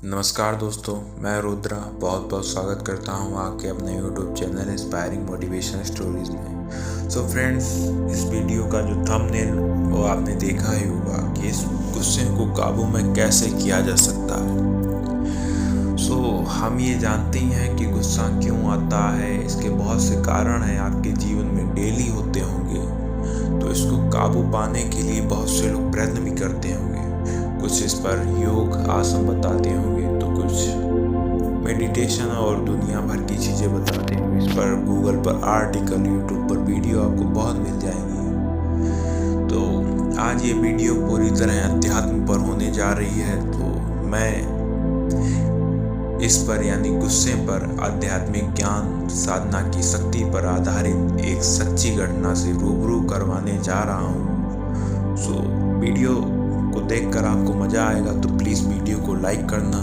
नमस्कार दोस्तों, मैं रुद्रा बहुत बहुत स्वागत करता हूँ आपके अपने YouTube channel inspiring motivation stories में। सो फ्रेंड्स, इस वीडियो का जो थंबनेल वो आपने देखा ही होगा कि इस गुस्से को काबू में कैसे किया जा सकता है। सो हम ये जानते ही हैं कि गुस्सा क्यों आता है। इसके बहुत से कारण हैं, आपके जीवन में डेली होते होंगे। तो इसको काबू पाने के लिए बहुत से लोग प्रयत्न भी करते होंगे। कुछ इस पर योग आसन बताते होंगे, तो कुछ मेडिटेशन और दुनिया भर की चीज़ें बताते होंगे। इस पर गूगल पर आर्टिकल, यूट्यूब पर वीडियो आपको बहुत मिल जाएंगी। तो आज ये वीडियो पूरी तरह अध्यात्म पर होने जा रही है। तो मैं इस पर यानी गुस्से पर आध्यात्मिक ज्ञान साधना की शक्ति पर आधारित एक सच्ची घटना से रूबरू करवाने जा रहा हूँ। सो वीडियो को देखकर आपको मज़ा आएगा तो प्लीज़ वीडियो को लाइक करना,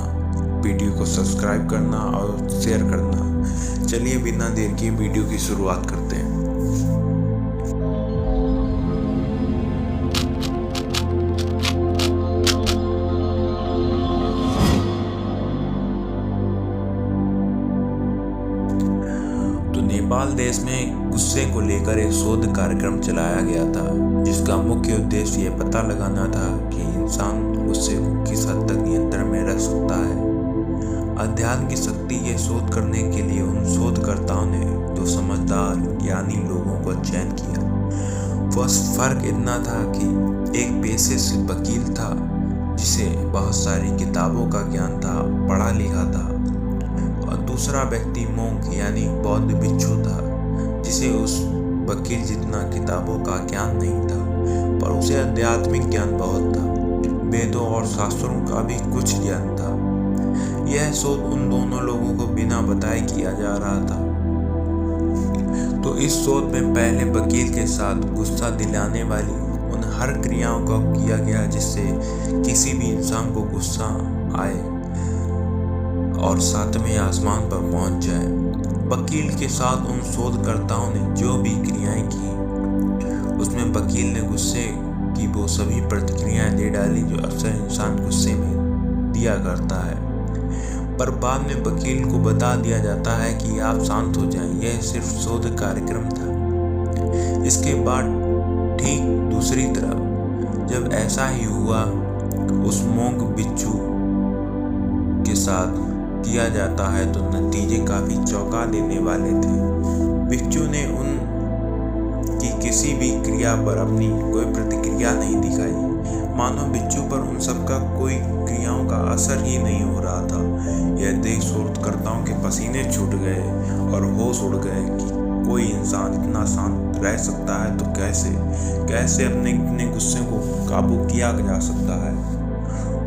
वीडियो को सब्सक्राइब करना और शेयर करना। चलिए बिना देर की वीडियो की शुरुआत करते हैं। तो नेपाल देश में गुस्से को लेकर एक शोध कार्यक्रम चलाया गया था, जिसका मुख्य उद्देश्य ये पता लगाना था कि इंसान गुस्से को किस हद तक नियंत्रण में रख सकता है। अध्यात्म की शक्ति ये शोध करने के लिए उन शोधकर्ताओं ने दो समझदार ज्ञानी लोगों को चयन किया। बस फर्क इतना था कि एक पेशे से वकील था, जिसे बहुत सारी किताबों का ज्ञान था, पढ़ा लिखा था, और दूसरा व्यक्ति मोंक यानी बौद्ध भिक्षु था, जिसे उस वकील जितना किताबों का ज्ञान नहीं था, पर उसे आध्यात्मिक ज्ञान बहुत था। वेदों और शास्त्रों का भी कुछ ज्ञान था। यह शोध उन दोनों लोगों को बिना बताए किया जा रहा था। तो इस शोध में पहले वकील के साथ गुस्सा दिलाने वाली उन हर क्रियाओं का किया गया जिससे किसी भी इंसान को गुस्सा आए और सातवें आसमान पर पहुंच जाए। वकील के साथ उन शोधकर्ताओं ने जो भी क्रियाएं की, उसमें वकील ने गुस्से की वो सभी प्रतिक्रियाएं दे डाली जो अक्सर इंसान गुस्से में दिया करता है। पर बाद में वकील को बता दिया जाता है कि आप शांत हो जाएं, यह सिर्फ शोध कार्यक्रम था। इसके बाद ठीक दूसरी तरफ जब ऐसा ही हुआ उस मोंक भिक्षु के साथ किया जाता है, तो नतीजे काफी चौंका देने वाले थे। भिक्षु ने उन की किसी भी क्रिया पर अपनी कोई प्रतिक्रिया नहीं दिखाई, मानो भिक्षु पर उन सबका कोई क्रियाओं का असर ही नहीं हो रहा था। यह देख शोधकर्ताओं के पसीने छूट गए और होश उड़ गए कि कोई इंसान इतना शांत रह सकता है, तो कैसे अपने गुस्से को काबू किया जा सकता है।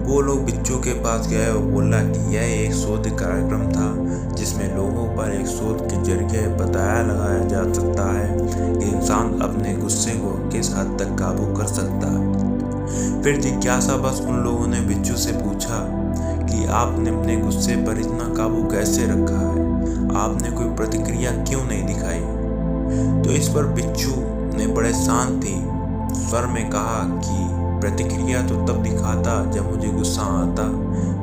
वो लोग भिक्षु के पास गए और बोला कि यह एक शोध कार्यक्रम था, जिसमें लोगों पर एक शोध के जरिए बताया लगाया जा सकता है कि इंसान अपने गुस्से को किस हद तक काबू कर सकता है। फिर जिज्ञासा बस उन लोगों ने भिक्षु से पूछा कि आपने अपने गुस्से पर इतना काबू कैसे रखा है, आपने कोई प्रतिक्रिया क्यों नहीं दिखाई। तो इस पर भिक्षु ने बड़े शांत स्वर में कहा कि प्रतिक्रिया तो तब दिखाता जब मुझे गुस्सा आता,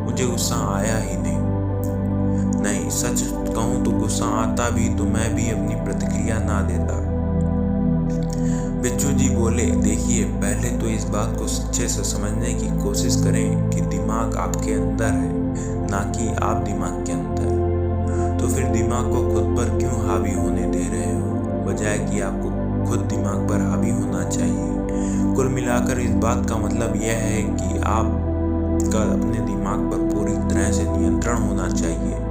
मुझे गुस्सा आया ही नहीं, सच कहूँ तो गुस्सा आता भी तो मैं भी अपनी प्रतिक्रिया ना देता। भिक्षु जी बोले, देखिए, पहले तो इस बात को अच्छे से समझने की कोशिश करें कि दिमाग आपके अंदर है, ना कि आप दिमाग के अंदर। तो फिर दिमाग को खुद पर क्यों हावी होने दे रहे हो, बजाय कि आपको खुद दिमाग पर हावी होना चाहिए। कुल मिलाकर इस बात का मतलब यह है कि आपका अपने दिमाग पर पूरी तरह से नियंत्रण होना चाहिए।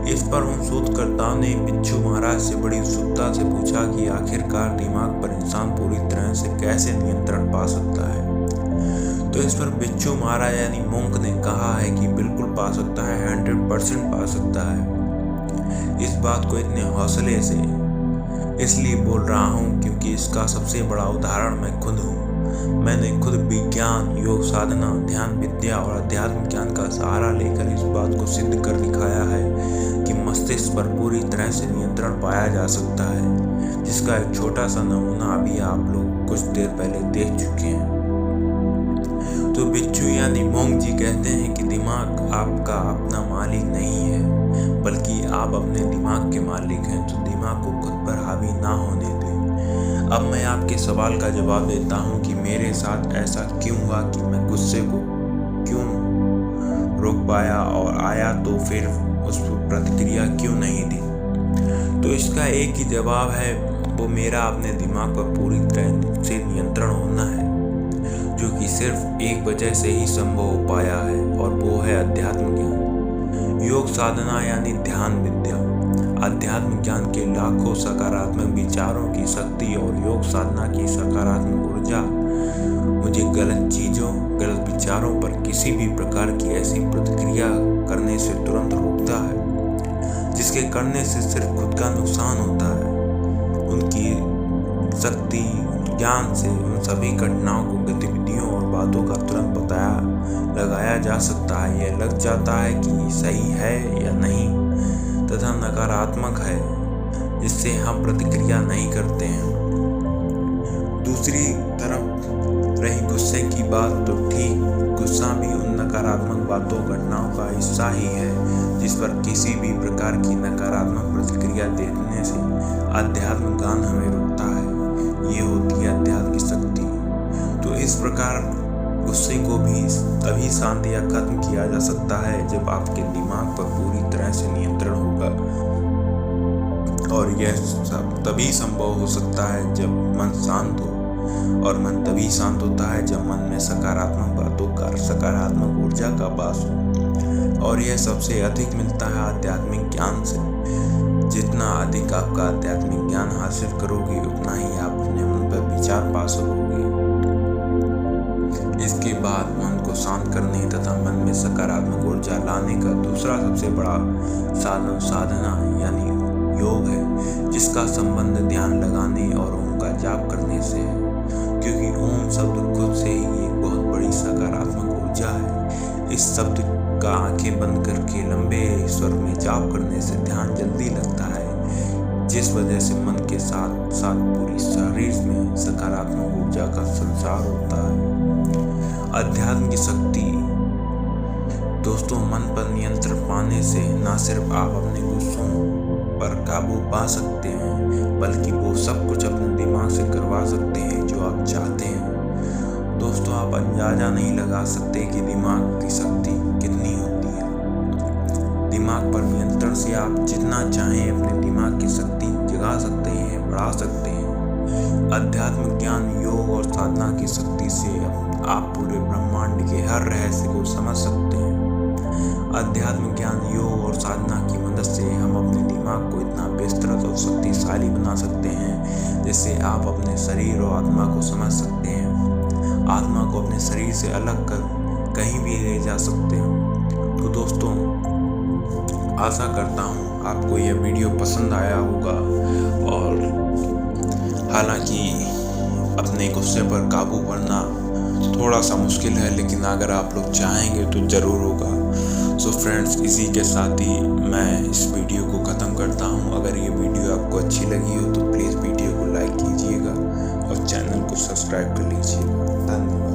इस पर उन शोधकर्ताओं ने भिक्षु महाराज से बड़ी उत्सुकता से पूछा कि आखिरकार दिमाग पर इंसान पूरी तरह से कैसे नियंत्रण पा सकता है। तो इस पर भिक्षु महाराज यानी मोंक ने कहा है कि बिल्कुल पा सकता है, 100% पा सकता है। इस बात को इतने हौसले से इसलिए बोल रहा हूँ क्योंकि इसका सबसे बड़ा उदाहरण मैं खुद हूँ। मैंने खुद विज्ञान, योग साधना, ध्यान विद्या और अध्यात्म ज्ञान का सहारा लेकर इस बात को सिद्ध कर दिखाया है कि मस्तिष्क पर पूरी तरह से नियंत्रण पाया जा सकता है, जिसका एक छोटा सा नमूना अभी आप लोग कुछ देर पहले देख चुके हैं। तो बिच्छू यानी मोंग जी कहते हैं कि दिमाग आपका अपना मालिक नहीं है, बल्कि आप अपने दिमाग के मालिक हैं। तो दिमाग को खुद पर हावी ना होने दें। अब मैं आपके सवाल का जवाब देता हूँ कि मेरे साथ ऐसा क्यों हुआ कि मैं गुस्से को क्यों रोक पाया, और आया तो फिर उस पर प्रतिक्रिया क्यों नहीं दी। तो इसका एक ही जवाब है, वो मेरा अपने दिमाग पर पूरी तरह से नियंत्रण होना है, जो कि सिर्फ एक वजह से ही संभव हो पाया है, और वो है अध्यात्म ज्ञान। योग साधना यानी ध्यान विद्या, अध्यात्म ज्ञान के लाखों सकारात्मक विचारों की शक्ति और योग साधना की सकारात्मक ऊर्जा मुझे गलत चीज़ों, गलत विचारों पर किसी भी प्रकार की ऐसी प्रतिक्रिया करने से तुरंत रोकता है जिसके करने से सिर्फ खुद का नुकसान होता है। उनकी शक्ति ज्ञान से उन सभी घटनाओं को, गतिविधियों और बातों का तुरंत पता लगाया जा सकता है। यह लग जाता है कि सही है या नहीं तथा नकारात्मक है, जिससे हम प्रतिक्रिया नहीं करते हैं। दूसरी तरफ रही गुस्से की बात, तो ठीक गुस्सा भी उन नकारात्मक बातों, घटनाओं का हिस्सा ही है जिस पर किसी भी प्रकार की नकारात्मक प्रतिक्रिया देने से अध्यात्म ज्ञान हमें रोकता है। ये होती है अध्यात्म की शक्ति। तो इस प्रकार गुस्से को भी तभी शांत या खत्म किया जा सकता है जब आपके दिमाग पर पूरी तरह से नियंत्रण होगा, और यह सब तभी संभव हो सकता है जब मन शांत हो, और मन तभी शांत होता है जब मन में सकारात्मक बातों का, सकारात्मक ऊर्जा का वास हो, और यह सबसे अधिक मिलता है आध्यात्मिक ज्ञान से। जितना अधिक आपका आध्यात्मिक ज्ञान हासिल करोगे, उतना ही आप अपने मन पर विचार पा सकोगे। इसके बाद मन को शांत करने तथा मन में सकारात्मक ऊर्जा लाने का दूसरा सबसे बड़ा साधन साधना यानी योग है, जिसका संबंध ध्यान लगाने और ओम का जाप करने से है, क्योंकि ओम शब्द खुद से ही एक बहुत बड़ी सकारात्मक ऊर्जा है। इस शब्द का आंखें बंद करके लंबे स्वर में जाप करने से ध्यान जल्दी लगता है, जिस वजह से मन के साथ साथ पूरी शरीर में सकारात्मक ऊर्जा का संचार होता है। अध्यात्म की शक्ति दोस्तों, मन पर नियंत्रण पाने से न सिर्फ आप अपने गुस्सों पर काबू पा सकते हैं, बल्कि वो सब कुछ अपने दिमाग से करवा सकते हैं जो आप चाहते हैं। दोस्तों, आप अंदाजा नहीं लगा सकते कि दिमाग की शक्ति कितनी होती है। दिमाग पर नियंत्रण से आप जितना चाहें अपने दिमाग की शक्ति जगा सकते हैं, बढ़ा सकते हैं। अध्यात्म ज्ञान, योग और साधना की शक्ति से आप पूरे ब्रह्मांड के हर रहस्य को समझ सकते हैं। अध्यात्म ज्ञान, योग और साधना की मदद से हम अपने दिमाग को इतना विस्तृत और शक्तिशाली बना सकते हैं जिससे आप अपने शरीर और आत्मा को समझ सकते हैं, आत्मा को अपने शरीर से अलग कर कहीं भी ले जा सकते हैं। तो दोस्तों, आशा करता हूँ आपको यह वीडियो पसंद आया होगा, और हालांकि अपने गुस्से पर काबू करना थोड़ा सा मुश्किल है, लेकिन अगर आप लोग चाहेंगे तो ज़रूर होगा। सो फ्रेंड्स, इसी के साथ ही मैं इस वीडियो को ख़त्म करता हूँ। अगर ये वीडियो आपको अच्छी लगी हो तो प्लीज़ वीडियो को लाइक कीजिएगा और चैनल को सब्सक्राइब कर लीजिएगा। धन्यवाद।